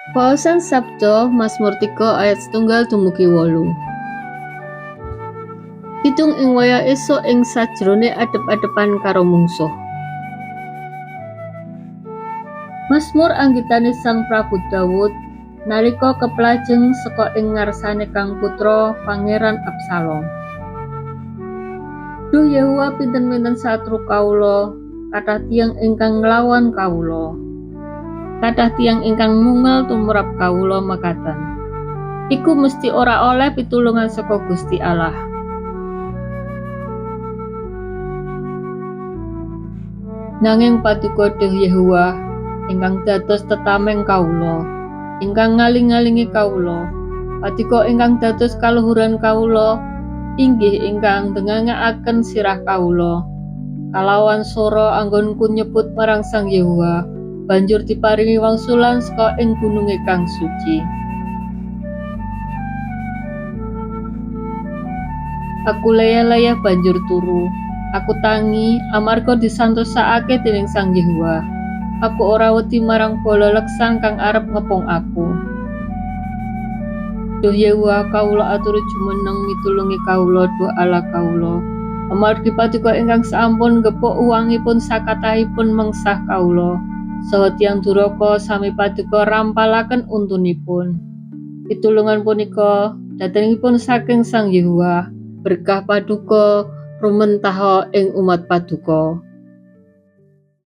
Waosan Sabda Mazmur 3 ayat 1 dumugi 8. Kidung ing wayah esuk ing sajrone adep-adepan karo mungsuh. Mazmur anggitane Sang Prabu Daud nalika keplajeng saka ing ngarsane Kang Putra Pangeran Absalom. Duh Yehuwa, pinten-pinten satru kawula, kathah tiyang ingkang nglawan kawula. Kathah tiyang ingkang mungel tumrap kawula makaten. Iku mesti ora oleh pitulungan saka Gusti Allah. Nanging paduka Duh Yehuwa ingkang dados tetameng kawula, ingkang ngaling-alingi kawula, paduka ingkang dados kaluhuran kawula, inggih ingkang ndengangake sirah kawula. Kalawan swara anggonku nyebut marang Sang Yehuwa, banjur diparingi wangsulan saka ing gununge kang suci. Aku layah-layah banjur turu. Aku tangi amarga disantosake dening Sang Yehuwa. Aku ora wedi marang bala leksan kang arep ngepung aku. Duh Yehuwa, kawula aturi jumeneng mitulungi kawula, Duh Allah kawula. Amargi paduka ingkang sampun gepuk uwangipun sakatahipun mengsah kawula, saha tiyang duraka sami paduka rampalaken untunipun. Pitulungan punika datengipun saking Sang Yehuwa, berkah paduka rumentaha ing umat paduka.